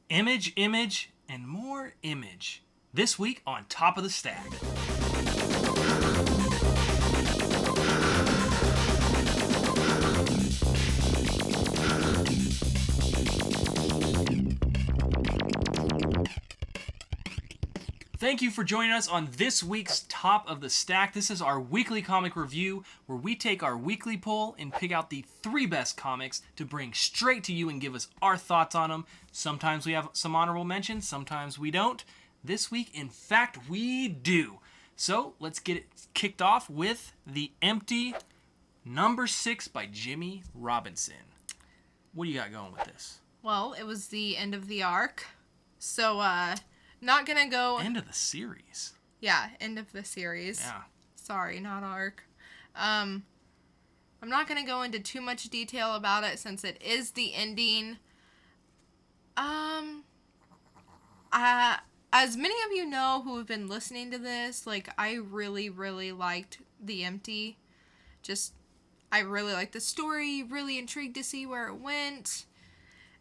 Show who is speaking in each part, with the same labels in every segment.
Speaker 1: Image, image, and more image. This week on Top of the Stack. Thank you for joining us on this week's Top of the Stack. This is our weekly comic review where we take our weekly poll and pick out the 3 best comics to bring straight to you and give us our thoughts on them. Sometimes we have some honorable mentions, sometimes we don't. This week, in fact, we do. So let's get it kicked off with The Empty, number 6 by Jimmy Robinson. What do you got going with this?
Speaker 2: Well, it was the end of the arc. So, not gonna go...
Speaker 1: End of the series.
Speaker 2: Yeah, end of the series.
Speaker 1: Yeah.
Speaker 2: Sorry, not arc. I'm not gonna go into too much detail about it since it is the ending. As many of you know who have been listening to this, like, I really, really liked The Empty. I really liked the story, really intrigued to see where it went.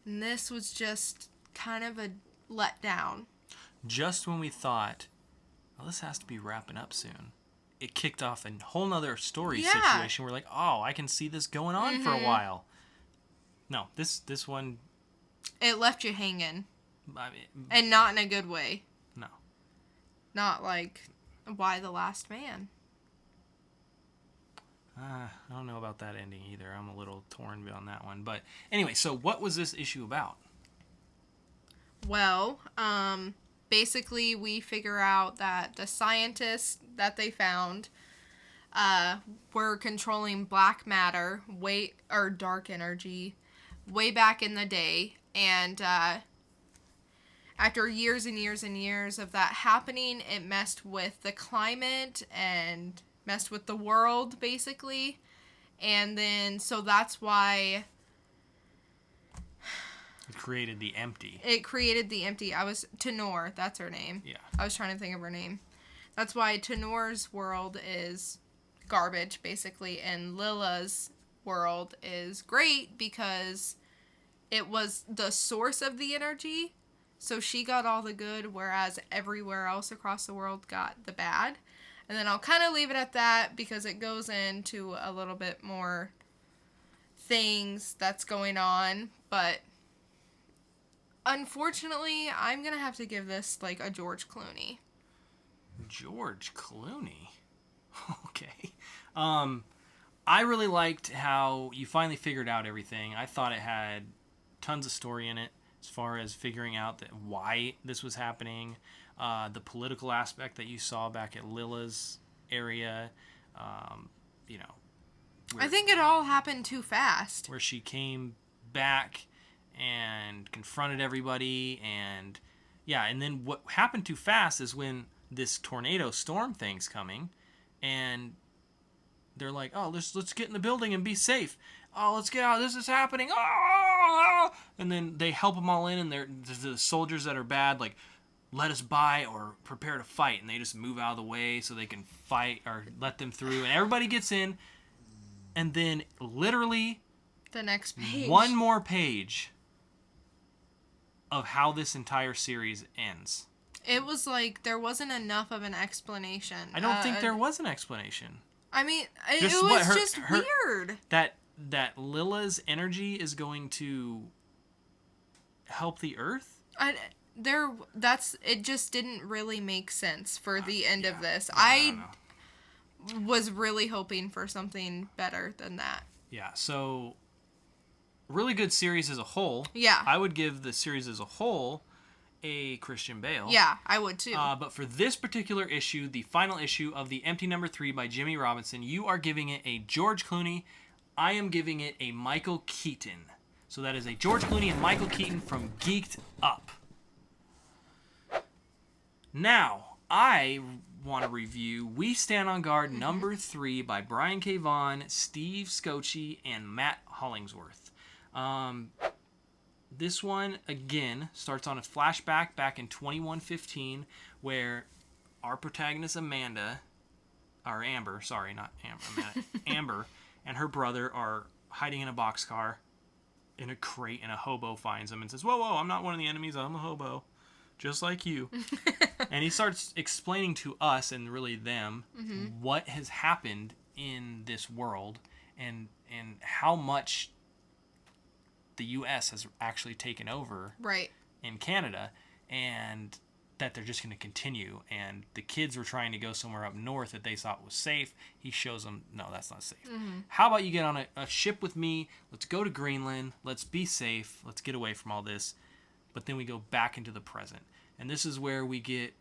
Speaker 2: And this was just kind of a letdown.
Speaker 1: Just when we thought, well, this has to be wrapping up soon, it kicked off a whole nother story situation. We're like, oh, I can see this going on for a while. No, this one...
Speaker 2: It left you hanging.
Speaker 1: I mean,
Speaker 2: and not in a good way.
Speaker 1: No.
Speaker 2: Not like, why the last man?
Speaker 1: I don't know about that ending either. I'm a little torn on that one. But anyway, so what was this issue about?
Speaker 2: Well, basically we figure out that the scientists that they found were controlling black matter, or dark energy, way back in the day. And after years and years and years of that happening, it messed with the climate and messed with the world, basically. And then, so that's why...
Speaker 1: It created the Empty.
Speaker 2: Tenor, that's her name.
Speaker 1: Yeah.
Speaker 2: I was trying to think of her name. That's why Tenor's world is garbage, basically, and Lila's world is great because it was the source of the energy, so she got all the good, whereas everywhere else across the world got the bad. And then I'll kind of leave it at that because it goes into a little bit more things that's going on, but... Unfortunately, I'm going to have to give this, like, a George Clooney.
Speaker 1: George Clooney? Okay. I really liked how you finally figured out everything. I thought it had tons of story in it as far as figuring out why this was happening. The political aspect that you saw back at Lila's area.
Speaker 2: I think it all happened too fast.
Speaker 1: Where she came back... and confronted everybody, and then what happened too fast is when this tornado storm thing's coming, and they're like, oh, let's get in the building and be safe. Oh, let's get out, this is happening. Oh! And then they help them all in, and there's the soldiers that are bad, like, let us by or prepare to fight, and they just move out of the way so they can fight or let them through, and everybody gets in, and then literally
Speaker 2: the next page,
Speaker 1: one more page of how this entire series ends.
Speaker 2: It was like there wasn't enough of an explanation.
Speaker 1: I don't think there was an explanation.
Speaker 2: I mean, it was just weird.
Speaker 1: That Lila's energy is going to help the Earth?
Speaker 2: It just didn't really make sense for the end of this. I was really hoping for something better than that.
Speaker 1: Yeah, so... really good series as a whole.
Speaker 2: Yeah.
Speaker 1: I would give the series as a whole a Christian Bale.
Speaker 2: Yeah, I would too.
Speaker 1: But for this particular issue, the final issue of The Empty number 3 by Jimmy Robinson, you are giving it a George Clooney. I am giving it a Michael Keaton. So that is a George Clooney and Michael Keaton from Geek'd Up. Now, I want to review We Stand on Guard number 3 by Brian K. Vaughan, Steve Scocci, and Matt Hollingsworth. This one, again, starts on a flashback back in 2115 where our protagonist Amber, and her brother are hiding in a boxcar in a crate, and a hobo finds him and says, whoa, I'm not one of the enemies. I'm a hobo, just like you. And he starts explaining to us, and really them, what has happened in this world, and how much the U.S. has actually taken over in Canada, and that they're just going to continue. And the kids were trying to go somewhere up north that they thought was safe. He shows them, no, that's not safe. How about you get on a ship with me? Let's go to Greenland. Let's be safe. Let's get away from all this. But then we go back into the present. And this is where we get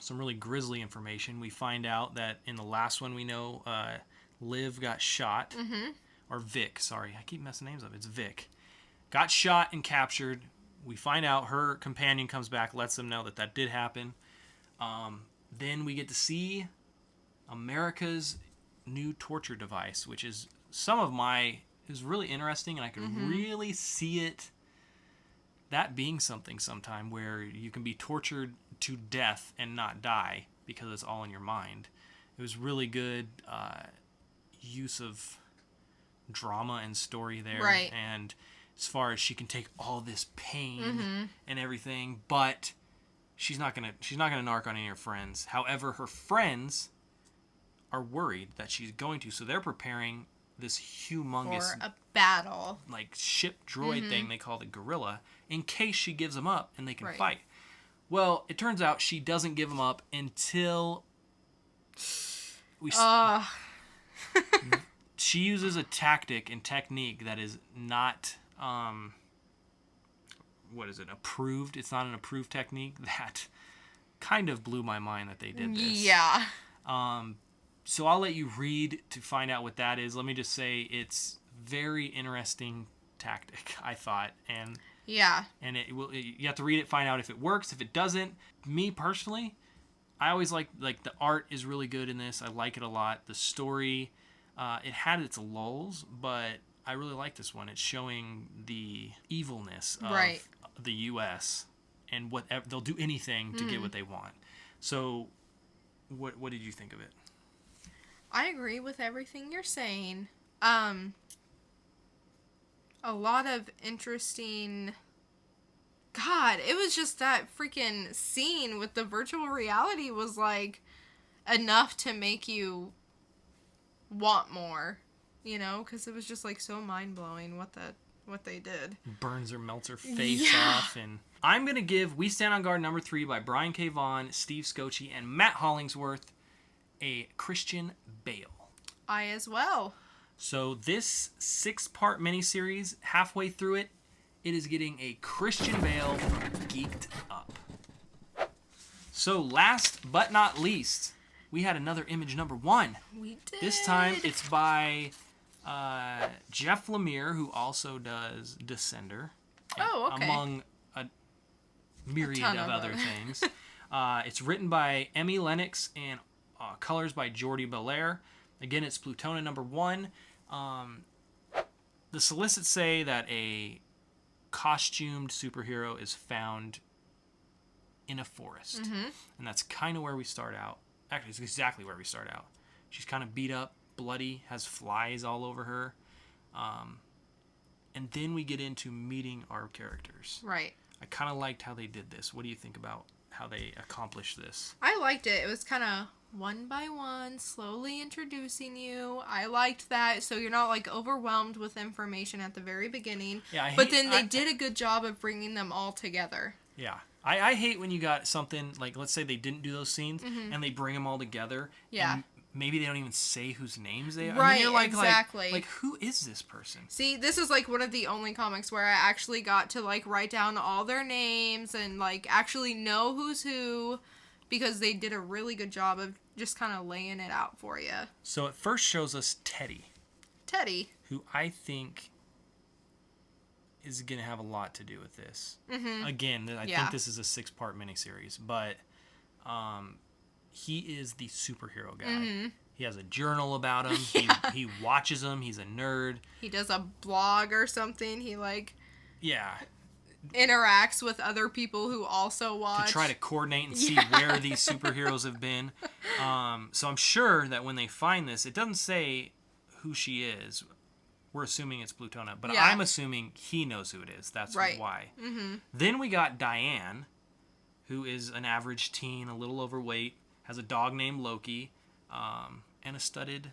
Speaker 1: some really grisly information. We find out that in the last one we know, Liv got shot. Or Vic, sorry. I keep messing names up. It's Vic. Got shot and captured. We find out her companion comes back, lets them know that did happen. Then we get to see America's new torture device, which is is really interesting, and I could really see that being something sometime where you can be tortured to death and not die because it's all in your mind. It was really good use of drama and story there.
Speaker 2: Right.
Speaker 1: And as far as she can take all this pain and everything, but she's not gonna narc on any of her friends. However, her friends are worried that she's going to, so they're preparing this humongous
Speaker 2: for a battle,
Speaker 1: like ship droid thing they call the gorilla, in case she gives them up and they can fight. Well, it turns out she doesn't give them up until she uses a tactic and technique that is not approved. It's not an approved technique. That kind of blew my mind that they did this.
Speaker 2: Yeah.
Speaker 1: So I'll let you read to find out what that is. Let me just say it's very interesting tactic, I thought. And
Speaker 2: yeah.
Speaker 1: And you have to read it, find out if it works. If it doesn't, me personally, I always like the art is really good in this. I like it a lot. The story, it had its lulls, but I really like this one. It's showing the evilness of the U.S. and whatever they'll do anything to get what they want. So, what did you think of it?
Speaker 2: I agree with everything you're saying. A lot of interesting. God, it was just that freaking scene with the virtual reality was like enough to make you want more, you know, because it was just like so mind blowing what they did.
Speaker 1: Burns or melts her face off. And I'm gonna give We Stand on Guard #3 by Brian K. Vaughan, Steve Scocci, and Matt Hollingsworth a Christian Bale.
Speaker 2: I as well.
Speaker 1: So this 6-part miniseries, halfway through it is getting a Christian Bale geeked up. So last but not least, we had another image #1.
Speaker 2: We did.
Speaker 1: This time it's by Jeff Lemire, who also does Descender.
Speaker 2: Oh, okay.
Speaker 1: Among a myriad of other things. It's written by Emmy Lennox and colors by Jordi Belair. Again, it's Plutona #1. The solicits say that a costumed superhero is found in a forest. And that's kind of where we start out. Actually, it's exactly where we start out. She's kind of beat up, bloody, has flies all over her. And then we get into meeting our characters.
Speaker 2: Right.
Speaker 1: I kind of liked how they did this. What do you think about how they accomplished this?
Speaker 2: I liked it. It was kind of one by one, slowly introducing you. I liked that, so you're not like overwhelmed with information at the very beginning. Yeah, but then they did a good job of bringing them all together.
Speaker 1: Yeah. I hate when you got something, like, let's say they didn't do those scenes, and they bring them all together.
Speaker 2: Yeah.
Speaker 1: And maybe they don't even say whose names they are.
Speaker 2: Right,
Speaker 1: I mean, you're like,
Speaker 2: exactly.
Speaker 1: Like, who is this person?
Speaker 2: See, this is, like, one of the only comics where I actually got to, like, write down all their names and, like, actually know who's who, because they did a really good job of just kind of laying it out for you.
Speaker 1: So it first shows us Teddy. Who I think is going to have a lot to do with this. Again, I think this is a 6-part miniseries, but he is the superhero guy. He has a journal about him. He watches them. He's a nerd.
Speaker 2: He does a blog or something. He, like...
Speaker 1: Yeah.
Speaker 2: Interacts with other people who also watch.
Speaker 1: To try to coordinate and see where these superheroes have been. So I'm sure that when they find this, it doesn't say who she is. we're assuming it's Plutona, but
Speaker 2: Yeah.
Speaker 1: I'm assuming he knows who it is. That's
Speaker 2: Right.
Speaker 1: why.
Speaker 2: Mm-hmm.
Speaker 1: Then we got Diane, who is an average teen, a little overweight, has a dog named Loki, and a studded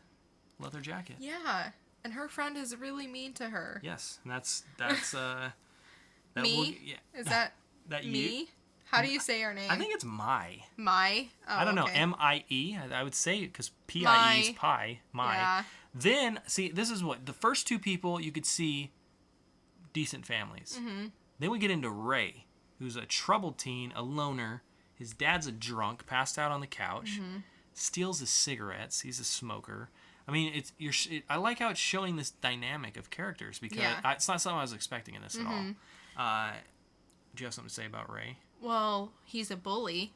Speaker 1: leather jacket.
Speaker 2: Yeah. And her friend is really mean to her.
Speaker 1: Yes, and that's that
Speaker 2: Me? Is that
Speaker 1: that
Speaker 2: me?
Speaker 1: you?
Speaker 2: How do you say her name?
Speaker 1: I think it's Mai.
Speaker 2: Mai? Oh,
Speaker 1: I don't know.
Speaker 2: okay.
Speaker 1: M-I-E. I would say because P-I-E is pie. Mai.
Speaker 2: Yeah.
Speaker 1: Then, see, this is what the first two people you could see decent families.
Speaker 2: Mm-hmm.
Speaker 1: Then we get into Ray, who's a troubled teen, a loner. His dad's a drunk, passed out on the couch, steals his cigarettes. He's a smoker. I mean, I like how it's showing this dynamic of characters because it's not something I was expecting in this at all. Do you have something to say about Ray?
Speaker 2: Well, he's a bully.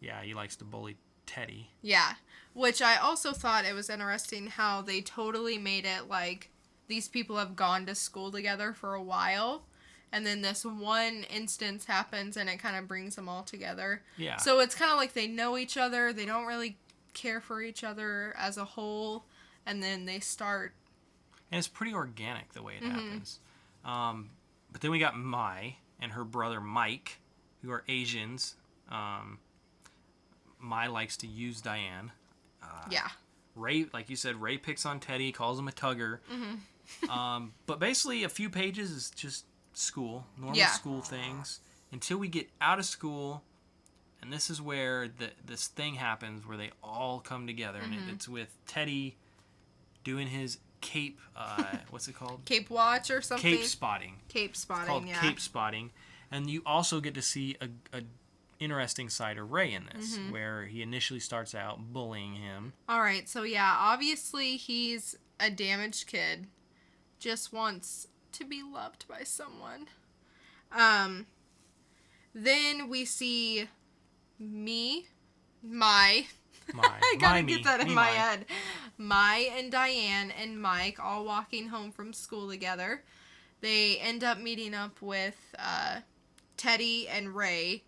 Speaker 1: Yeah, he likes to bully Teddy.
Speaker 2: Yeah. Which I also thought it was interesting how they totally made it like these people have gone to school together for a while. And then this one instance happens and it kind of brings them all together.
Speaker 1: Yeah.
Speaker 2: So it's kind of like they know each other. They don't really care for each other as a whole. And then they start.
Speaker 1: And it's pretty organic the way it happens. But then we got Mai and her brother Mike, who are Asians. Mai likes to use Diane.
Speaker 2: Yeah.
Speaker 1: Ray, like you said, Ray picks on Teddy, calls him a tugger. But basically, a few pages is just school, normal school things, until we get out of school, and this is where this thing happens where they all come together, and it's with Teddy doing his cape, what's it called?
Speaker 2: Cape watch or something?
Speaker 1: Cape spotting.
Speaker 2: Cape spotting,
Speaker 1: It's called cape spotting. And you also get to see a interesting side of Ray in this, where he initially starts out bullying him.
Speaker 2: All right, so yeah, obviously he's a damaged kid, just wants to be loved by someone. Then we see Mai. I gotta get that in my head. Mai and Diane and Mike all walking home from school together. They end up meeting up with Teddy and Ray,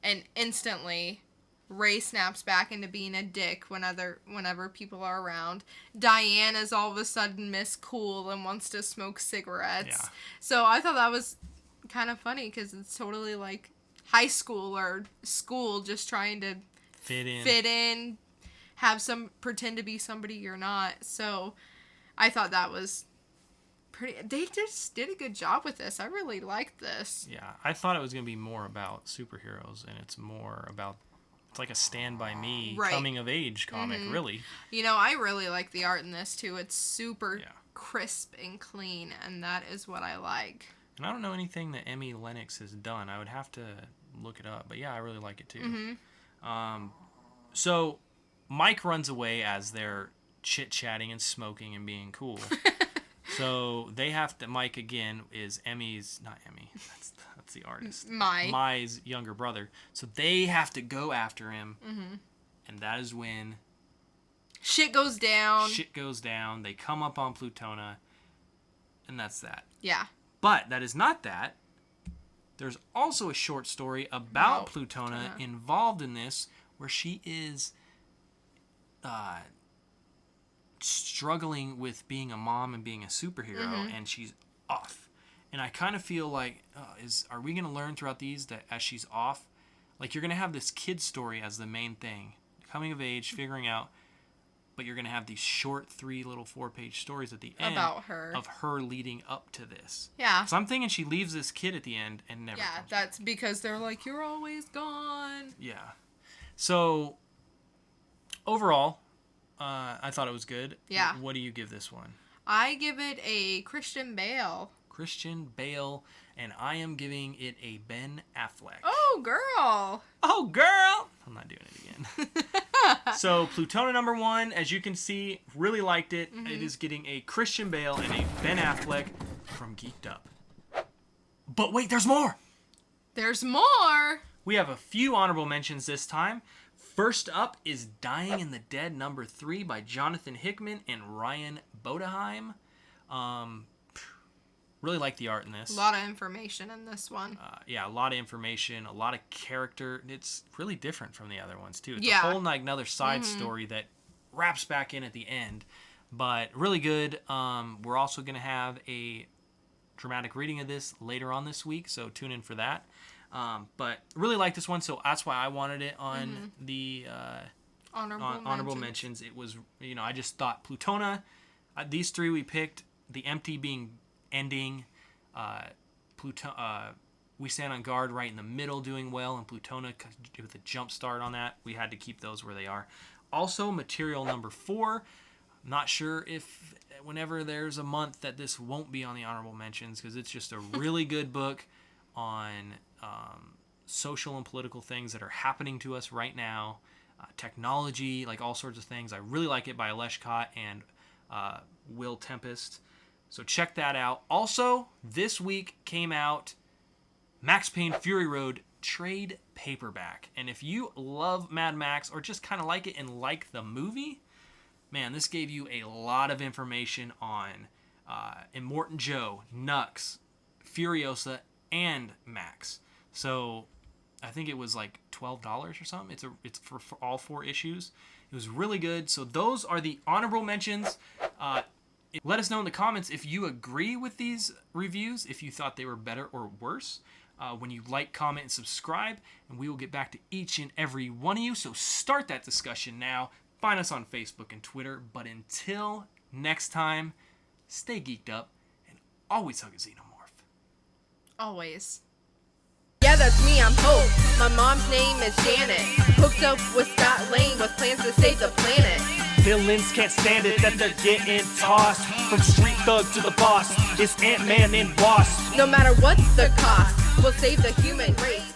Speaker 2: and instantly Ray snaps back into being a dick whenever people are around. Diane is all of a sudden Miss Cool and wants to smoke cigarettes.
Speaker 1: Yeah.
Speaker 2: So I thought that was kind of funny because it's totally like high school or school just trying to fit in, pretend to be somebody you're not. So I thought that was pretty. They just did a good job with this. I really liked this.
Speaker 1: Yeah, I thought it was going to be more about superheroes, and it's more about, it's like a Stand By Me coming of age comic, really.
Speaker 2: You know, I really like the art in this too. It's super crisp and clean, and that is what I like.
Speaker 1: And I don't know anything that Emmy Lennox has done. I would have to look it up, but yeah, I really like it too. So Mike runs away as they're chit-chatting and smoking and being cool. So they have to, Mike again is not Emmy, that's the artist. Mai's younger brother. So they have to go after him. And that is when
Speaker 2: shit goes down.
Speaker 1: They come up on Plutona. And that's that.
Speaker 2: Yeah.
Speaker 1: But that is not that. There's also a short story about Plutona involved in this, where she is struggling with being a mom and being a superhero, and she's off. And I kind of feel like, are we going to learn throughout these that as she's off, like you're going to have this kid story as the main thing, coming of age, figuring out, but you're going to have these short 4-page stories at the end
Speaker 2: about her,
Speaker 1: of her leading up to this.
Speaker 2: Yeah.
Speaker 1: So I'm thinking she leaves this kid at the end and never comes
Speaker 2: that's
Speaker 1: back.
Speaker 2: because they're like, you're always gone.
Speaker 1: Yeah. So overall, I thought it was good.
Speaker 2: Yeah.
Speaker 1: What do you give this one?
Speaker 2: I give it a Christian Bale.
Speaker 1: Christian Bale, and I am giving it a Ben Affleck.
Speaker 2: Oh, girl.
Speaker 1: Oh, girl. I'm not doing it again. So, Plutona #1, as you can see, really liked it. It is getting a Christian Bale and a Ben Affleck from Geek'd Up. But wait, there's more.
Speaker 2: There's more.
Speaker 1: We have a few honorable mentions this time. First up is Dying in the Dead #3 by Jonathan Hickman and Ryan Bodeheim. Really like the art in this.
Speaker 2: A lot of information in this one.
Speaker 1: Yeah, a lot of information, a lot of character. It's really different from the other ones, too. It's a whole another side story that wraps back in at the end. But really good. We're also going to have a dramatic reading of this later on this week, so tune in for that. But really like this one, so that's why I wanted it on the honorable mentions. It was, I just thought Plutona, these three we picked, the empty being ending, We Stand on Guard right in the middle doing well, and Plutona with a jump start on that. We had to keep those where they are. Also, material number 4. I'm not sure if whenever there's a month that this won't be on the honorable mentions, because it's just a really good book on social and political things that are happening to us right now, technology, like all sorts of things. I really like it, by Aleshkot and Will Tempest. So check that out. Also, this week came out Max Payne Fury Road trade paperback. And if you love Mad Max or just kind of like it and like the movie, man, this gave you a lot of information on Immortan Joe, Nux, Furiosa, and Max. So I think it was like $12 or something. It's for all 4 issues. It was really good. So those are the honorable mentions. Let us know in the comments if you agree with these reviews, if you thought they were better or worse. When you like, comment, and subscribe, and we will get back to each and every one of you. So start that discussion now. Find us on Facebook and Twitter. But until next time, stay geeked up and always hug a xenomorph.
Speaker 2: Always.
Speaker 3: Yeah, that's me, I'm Hope. My mom's name is Janet. Hooked up with Scott Lane with plans to save the planet.
Speaker 4: Villains can't stand it that they're getting tossed. From street thug to the boss, it's Ant-Man and Wasp.
Speaker 3: No matter what the cost, we'll save the human race.